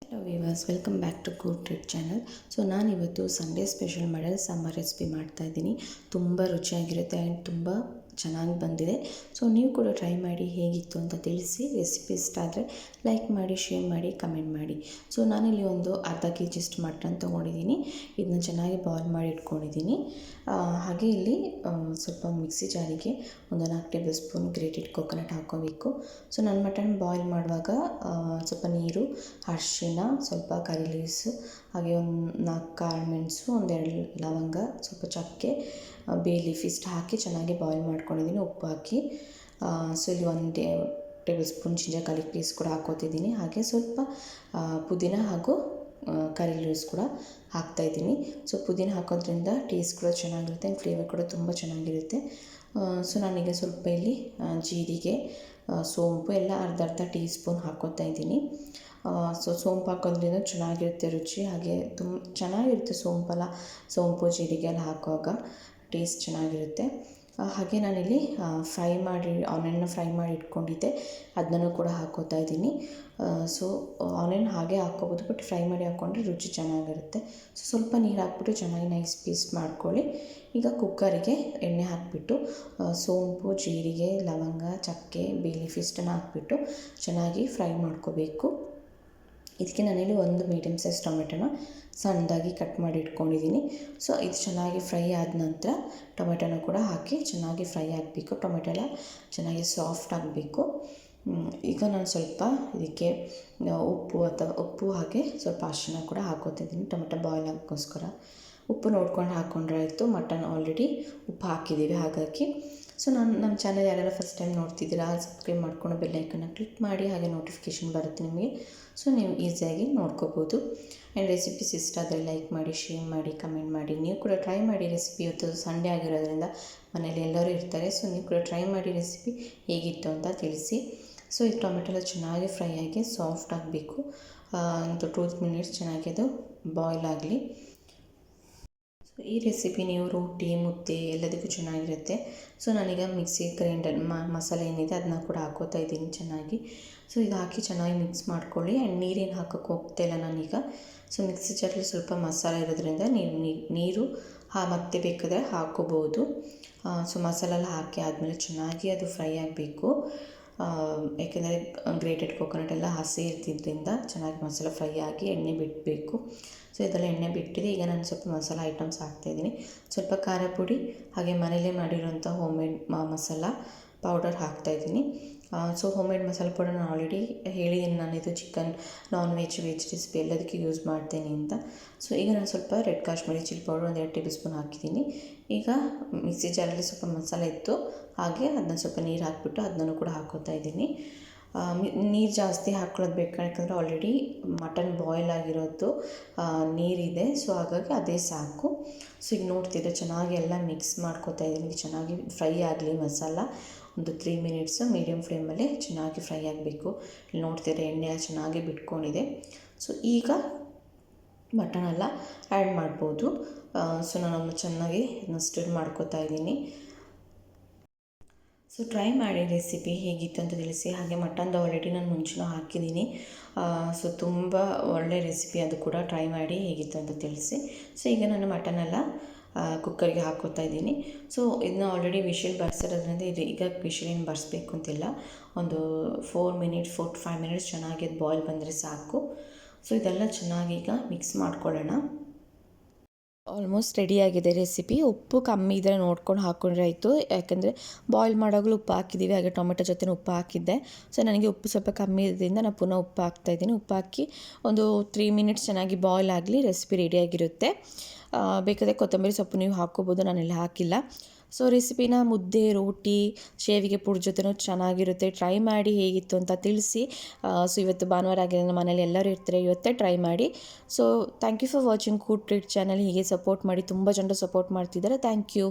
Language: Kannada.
Hello viewers, welcome back to Good Treat channel. So ನಾನಿವತ್ತು Sunday special model sambar recipe ಮಾಡ್ತಾಯಿದ್ದೀನಿ. ತುಂಬ ರುಚಿಯಾಗಿರುತ್ತೆ ಆ್ಯಂಡ್ ತುಂಬ ಚೆನ್ನಾಗಿ ಬಂದಿದೆ. ಸೊ ನೀವು ಕೂಡ ಟ್ರೈ ಮಾಡಿ ಹೇಗಿತ್ತು ಅಂತ ತಿಳಿಸಿ. ರೆಸಿಪಿ ಇಷ್ಟ ಆದರೆ ಲೈಕ್ ಮಾಡಿ, ಶೇರ್ ಮಾಡಿ, ಕಮೆಂಟ್ ಮಾಡಿ. ಸೊ ನಾನಿಲ್ಲಿ ಒಂದು ಅರ್ಧ ಕೆ ಜಿಷ್ಟು ಮಟನ್ ತೊಗೊಂಡಿದ್ದೀನಿ. ಇದನ್ನ ಚೆನ್ನಾಗಿ ಬಾಯ್ಲ್ ಮಾಡಿ ಇಟ್ಕೊಂಡಿದ್ದೀನಿ. ಹಾಗೆ ಇಲ್ಲಿ ಸ್ವಲ್ಪ ಮಿಕ್ಸಿ ಜಾರಿಗೆ ಒಂದು 4 ಟೇಬಲ್ ಸ್ಪೂನ್ ಗ್ರೇಟೆಡ್ ಕೊಕೊನಟ್ ಹಾಕ್ಕೋಬೇಕು. ಸೊ ನಾನು ಮಟನ್ ಬಾಯ್ಲ್ ಮಾಡುವಾಗ ಸ್ವಲ್ಪ ನೀರು, ಅರಿಶಿಣ, ಸ್ವಲ್ಪ ಕರಿ ಲೀವ್ಸು, ಹಾಗೆ ಒಂದು 4 ಕಾಳು ಮೆಣಸು, ಒಂದೆರಡು ಲವಂಗ, ಸ್ವಲ್ಪ ಚಕ್ಕೆ, ಬೇ ಲೀಫ್ ಇಷ್ಟು ಹಾಕಿ ಚೆನ್ನಾಗಿ ಬಾಯ್ಲ್ ಮಾಡ್ಕೊಂಡಿದ್ದೀನಿ, ಉಪ್ಪು ಹಾಕಿ. ಸೊ ಇಲ್ಲಿ 1 table spoon ginger garlic paste ಕೂಡ ಹಾಕ್ಕೋತಿದ್ದೀನಿ. ಹಾಗೆ ಸ್ವಲ್ಪ ಪುದೀನ ಹಾಗೂ ಕರಿ ಲೀವ್ಸ್ ಕೂಡ ಹಾಕ್ತಾಯಿದ್ದೀನಿ. ಸೊ ಪುದೀನ ಹಾಕೋದ್ರಿಂದ ಟೇಸ್ಟ್ ಕೂಡ ಚೆನ್ನಾಗಿರುತ್ತೆ ಆ್ಯಂಡ್ ಫ್ಲೇವರ್ ಕೂಡ ತುಂಬ ಚೆನ್ನಾಗಿರುತ್ತೆ. ಸೊ ನಾನೀಗ ಸ್ವಲ್ಪ ಇಲ್ಲಿ ಜೀರಿಗೆ, ಸೋಂಪು ಎಲ್ಲ ಅರ್ಧ ಟೀ ಸ್ಪೂನ್ ಹಾಕ್ಕೋತಾ ಇದ್ದೀನಿ. ಸೊ ಸೋಂಪು ಹಾಕೋದ್ರಿಂದ ಚೆನ್ನಾಗಿರುತ್ತೆ ರುಚಿ, ಹಾಗೆ ಚೆನ್ನಾಗಿರುತ್ತೆ ಸೋಂಪು ಜೀರಿಗೆ ಎಲ್ಲ ಹಾಕುವಾಗ ಟೇಸ್ಟ್ ಚೆನ್ನಾಗಿರುತ್ತೆ. ಹಾಗೆ ನಾನಿಲ್ಲಿ ಆನಿಯನ್ನ ಫ್ರೈ ಮಾಡಿ ಇಟ್ಕೊಂಡಿದ್ದೆ, ಅದನ್ನು ಕೂಡ ಹಾಕ್ಕೋತಾ ಇದ್ದೀನಿ. ಸೊ ಆನಿಯನ್ ಹಾಗೆ ಹಾಕ್ಕೋಬೋದು, ಬಟ್ ಫ್ರೈ ಮಾಡಿ ಹಾಕ್ಕೊಂಡ್ರೆ ರುಚಿ ಚೆನ್ನಾಗಿರುತ್ತೆ. ಸೊ ಸ್ವಲ್ಪ ನೀರು ಹಾಕ್ಬಿಟ್ಟು ಚೆನ್ನಾಗಿ ನೈಸ್ ಪೀಸ್ ಮಾಡ್ಕೊಳ್ಳಿ. ಈಗ ಕುಕ್ಕರಿಗೆ ಎಣ್ಣೆ ಹಾಕಿಬಿಟ್ಟು ಸೋಂಪು, ಜೀರಿಗೆ, ಲವಂಗ, ಚಕ್ಕೆ, ಬೇ ಲೀಫ್ ಇಷ್ಟನ್ನು ಹಾಕ್ಬಿಟ್ಟು ಚೆನ್ನಾಗಿ ಫ್ರೈ ಮಾಡ್ಕೋಬೇಕು. ಇದಕ್ಕೆ ನಾನಿಲ್ಲಿ ಒಂದು ಮೀಡಿಯಮ್ ಸೈಜ್ ಟೊಮೆಟೊನ ಸಣ್ಣದಾಗಿ ಕಟ್ ಮಾಡಿ ಇಟ್ಕೊಂಡಿದ್ದೀನಿ. ಸೊ ಇದು ಚೆನ್ನಾಗಿ ಫ್ರೈ ಆದ ನಂತರ ಟೊಮೆಟೊನ ಕೂಡ ಹಾಕಿ ಚೆನ್ನಾಗಿ ಫ್ರೈ ಆಗಬೇಕು. ಟೊಮೆಟೊ ಎಲ್ಲ ಚೆನ್ನಾಗಿ ಸಾಫ್ಟ್ ಆಗಬೇಕು. ಈಗ ನಾನು ಸ್ವಲ್ಪ ಇದಕ್ಕೆ ಉಪ್ಪು ಹಾಗೆ ಸ್ವಲ್ಪ ಅರಿಶಿಣ ಕೂಡ ಹಾಕೋತಿದ್ದೀನಿ, ಟೊಮೆಟೊ ಬಾಯ್ಲ್ ಆಗೋಸ್ಕರ. ಉಪ್ಪು ನೋಡ್ಕೊಂಡು ಹಾಕ್ಕೊಂಡ್ರೆ ಆಯಿತು. ಮಟನ್ ಆಲ್ರೆಡಿ ಉಪ್ಪು ಹಾಕಿದ್ದೀವಿ ಹಾಗಾಗಿ. ಸೊ ನಮ್ಮ ಚಾನಲ್ ಯಾರೆಲ್ಲ ಫಸ್ಟ್ ಟೈಮ್ ನೋಡ್ತಿದ್ದೀರಾ, ಸಬ್ಸ್ಕ್ರೈಬ್ ಮಾಡ್ಕೊಂಡು ಬೆಲ್ ಐಕನ್ನ ಕ್ಲಿಕ್ ಮಾಡಿ, ಹಾಗೆ ನೋಟಿಫಿಕೇಷನ್ ಬರುತ್ತೆ ನಿಮಗೆ. ಸೊ ನೀವು ಈಸಿಯಾಗಿ ನೋಡ್ಕೋಬೋದು. ಆ್ಯಂಡ್ ರೆಸಿಪೀಸ್ ಇಷ್ಟ ಆದರೆ ಲೈಕ್ ಮಾಡಿ, ಶೇರ್ ಮಾಡಿ, ಕಮೆಂಟ್ ಮಾಡಿ. ನೀವು ಕೂಡ ಟ್ರೈ ಮಾಡಿ ರೆಸಿಪಿ. ಇವತ್ತು ಸಂಡೇ ಆಗಿರೋದ್ರಿಂದ ಮನೇಲಿ ಎಲ್ಲರೂ ಇರ್ತಾರೆ. ಸೊ ನೀವು ಕೂಡ ಟ್ರೈ ಮಾಡಿ ರೆಸಿಪಿ ಹೇಗಿತ್ತು ಅಂತ ತಿಳಿಸಿ. ಸೊ ಈ ಟೊಮೆಟೊ ಎಲ್ಲ ಚೆನ್ನಾಗಿ ಫ್ರೈ ಆಗಿ ಸಾಫ್ಟ್ ಆಗಬೇಕು. ಒಂದು 2 ಮಿನಿಟ್ಸ್ ಚೆನ್ನಾಗಿ ಅದು ಬಾಯ್ಲ್ ಆಗಲಿ. ಸೊ ಈ ರೆಸಿಪಿ ನೀವು ರೋಟಿ, ಮುದ್ದೆ ಎಲ್ಲದಕ್ಕೂ ಚೆನ್ನಾಗಿರುತ್ತೆ. ಸೊ ನಾನೀಗ ಮಿಕ್ಸಿ ಗ್ರೈಂಡರ್ ಮಸಾಲೆ ಏನಿದೆ ಅದನ್ನ ಕೂಡ ಹಾಕೋತಾ ಇದ್ದೀನಿ ಚೆನ್ನಾಗಿ. ಸೊ ಇದು ಹಾಕಿ ಚೆನ್ನಾಗಿ ಮಿಕ್ಸ್ ಮಾಡ್ಕೊಳ್ಳಿ. ಆ್ಯಂಡ್ ನೀರೇನು ಹಾಕೋಕ್ಕೆ ಹೋಗ್ತಾ ಇಲ್ಲ ನಾನೀಗ. ಸೊ ಮಿಕ್ಸಿ ಜಾರಲ್ಲಿ ಸ್ವಲ್ಪ ಮಸಾಲೆ ಇರೋದ್ರಿಂದ ನೀರು ಮತ್ತೆ ಬೇಕಾದರೆ ಹಾಕ್ಕೋಬೋದು. ಸೊ ಮಸಾಲೆ ಎಲ್ಲ ಹಾಕಿ ಆದಮೇಲೆ ಚೆನ್ನಾಗಿ ಅದು ಫ್ರೈ ಆಗಬೇಕು. ಯಾಕೆಂದರೆ ಗ್ರೇಟೆಡ್ ಕೊಕೊನಟ್ ಎಲ್ಲ ಹಸಿ ಇರ್ತಿದ್ದರಿಂದ ಚೆನ್ನಾಗಿ ಮಸಾಲೆ ಫ್ರೈ ಆಗಿ ಎಣ್ಣೆ ಬಿಡಬೇಕು. ಸೊ ಇದೆಲ್ಲ ಎಣ್ಣೆ ಬಿಟ್ಟಿದೆ. ಈಗ ನಾನು ಸ್ವಲ್ಪ ಮಸಾಲ ಐಟಮ್ಸ್ ಹಾಕ್ತಾಯಿದ್ದೀನಿ. ಸ್ವಲ್ಪ ಖಾರ ಪುಡಿ, ಹಾಗೆ ಮನೇಲೇ ಮಾಡಿರೋಂಥ ಹೋಮ್ ಮೇಡ್ ಮಸಾಲ ಪೌಡರ್ ಹಾಕ್ತಾಯಿದ್ದೀನಿ. So homemade masala powder ನಾನು ಆಲ್ರೆಡಿ ಹೇಳಿದ್ದೀನಿ, ನಾನಿದು ಚಿಕನ್, ನಾನ್ ವೆಜ್ ರೆಸಿಪಿ ಎಲ್ಲದಕ್ಕೆ ಯೂಸ್ ಮಾಡ್ತೇನೆ ಅಂತ. ಸೊ ಈಗ ನಾನು ಸ್ವಲ್ಪ red Kashmiri chilli powder 1 tablespoon ಹಾಕಿದ್ದೀನಿ. ಈಗ ಮಿಕ್ಸಿ ಜಾರಲ್ಲಿ ಸ್ವಲ್ಪ ಮಸಾಲೆ ಇತ್ತು, ಹಾಗೆ ಅದನ್ನ ಸ್ವಲ್ಪ ನೀರು ಹಾಕಿಬಿಟ್ಟು ಅದನ್ನು ಕೂಡ ಹಾಕ್ಕೋತಾ ಇದ್ದೀನಿ. ನೀರು ಜಾಸ್ತಿ ಹಾಕ್ಕೊಳ್ಳೋದು ಬೇಕು, ಯಾಕಂದರೆ ಆಲ್ರೆಡಿ ಮಟನ್ ಬಾಯ್ಲ್ ಆಗಿರೋದು ನೀರಿದೆ. ಸೊ ಹಾಗಾಗಿ ಅದೇ ಸಾಕು. ಸೊ ಈಗ ನೋಡ್ತಿದ್ದೆ ಚೆನ್ನಾಗಿ ಎಲ್ಲ ಮಿಕ್ಸ್ ಮಾಡ್ಕೋತಾ ಇದ್ದೀನಿ. ಚೆನ್ನಾಗಿ ಫ್ರೈ ಆಗಲಿ ಮಸಾಲ. ಒಂದು 3 ಮಿನಿಟ್ಸ್ ಮೀಡಿಯಮ್ ಫ್ಲೇಮಲ್ಲೇ ಚೆನ್ನಾಗಿ ಫ್ರೈ ಆಗಬೇಕು. ಇಲ್ಲಿ ನೋಡ್ತಿದ್ರೆ ಎಣ್ಣೆ ಚೆನ್ನಾಗಿ ಬಿಟ್ಕೊಂಡಿದೆ. ಸೊ ಈಗ ಮಟನೆಲ್ಲ ಆ್ಯಡ್ ಮಾಡ್ಬೋದು. ಸೊ ನಾನು ಚೆನ್ನಾಗಿ ಸ್ಟಿರ್ ಮಾಡ್ಕೋತಾ ಇದ್ದೀನಿ. ಸೊ ಟ್ರೈ ಮಾಡಿ ರೆಸಿಪಿ ಹೇಗಿತ್ತು ಅಂತ ತಿಳಿಸಿ. ಹಾಗೆ ಮಟನ್ದು ಆಲ್ರೆಡಿ ನಾನು ಮುಂಚೆನೂ ಹಾಕಿದ್ದೀನಿ. ಸೊ ತುಂಬ ಒಳ್ಳೆ ರೆಸಿಪಿ, ಅದು ಕೂಡ ಟ್ರೈ ಮಾಡಿ ಹೇಗಿತ್ತು ಅಂತ ತಿಳಿಸಿ. ಸೊ ಈಗ ನಾನು ಮಟನೆಲ್ಲ ಕುಕ್ಕರ್ಗೆ ಹಾಕ್ಕೋತಾ ಇದ್ದೀನಿ. ಸೊ ಇದನ್ನ ಆಲ್ರೆಡಿ ವಿಷಲ್ ಬರ್ಸಿರೋದ್ರಿಂದ ಈಗ ವಿಷಲ್ ಏನು ಬರ್ಸ್ಬೇಕು ಅಂತಿಲ್ಲ. ಒಂದು 4 to 5 ಮಿನಿಟ್ಸ್ ಚೆನ್ನಾಗಿ ಅದು ಬಾಯ್ಲ್ ಬಂದರೆ ಸಾಕು. ಸೊ ಇದೆಲ್ಲ ಚೆನ್ನಾಗಿ ಈಗ ಮಿಕ್ಸ್ ಮಾಡ್ಕೊಳ್ಳೋಣ. ಆಲ್ಮೋಸ್ಟ್ ರೆಡಿಯಾಗಿದೆ ರೆಸಿಪಿ. ಉಪ್ಪು ಕಮ್ಮಿ ಇದ್ದರೆ ನೋಡ್ಕೊಂಡು ಹಾಕ್ಕೊಂಡ್ರೆ ಆಯಿತು, ಯಾಕಂದರೆ ಬಾಯ್ಲ್ ಮಾಡೋವಾಗಲೂ ಉಪ್ಪು ಹಾಕಿದ್ದೀವಿ, ಹಾಗೆ ಟೊಮೆಟೊ ಜೊತೆ ಉಪ್ಪು ಹಾಕಿದ್ದೆ. ಸೊ ನನಗೆ ಉಪ್ಪು ಸ್ವಲ್ಪ ಕಮ್ಮಿ ಇರೋದ್ರಿಂದ ನಾನು ಪುನಃ ಉಪ್ಪು ಹಾಕ್ತಾಯಿದ್ದೀನಿ. ಉಪ್ಪು ಹಾಕಿ ಒಂದು 3 ಮಿನಿಟ್ಸ್ ಚೆನ್ನಾಗಿ ಬಾಯ್ಲ್ ಆಗಲಿ, ರೆಸಿಪಿ ರೆಡಿಯಾಗಿರುತ್ತೆ. ಬೇಕಾದರೆ ಕೊತ್ತಂಬರಿ ಸೊಪ್ಪು ನೀವು ಹಾಕ್ಕೋಬೋದು, ನಾನೆಲ್ಲ ಹಾಕಿಲ್ಲ. ಸೊ ರೆಸಿಪಿನ ಮುದ್ದೆ, ರೋಟಿ, ಶೇವಿಗೆ ಪುಡಿ ಜೊತೆನೂ ಚೆನ್ನಾಗಿರುತ್ತೆ. ಟ್ರೈ ಮಾಡಿ ಹೇಗಿತ್ತು ಅಂತ ತಿಳಿಸಿ. ಸೊ ಇವತ್ತು ಭಾನುವಾರ ಆಗಿದೆ, ನಮ್ಮ ಮನೇಲಿ ಎಲ್ಲರೂ ಇರ್ತಾರೆ, ಇವತ್ತೇ ಟ್ರೈ ಮಾಡಿ. So thank you for watching Good Treat channel. ಹೀಗೆ ಸಪೋರ್ಟ್ ಮಾಡಿ, ತುಂಬ ಜನರು ಸಪೋರ್ಟ್ ಮಾಡ್ತಿದ್ದಾರೆ. Thank you.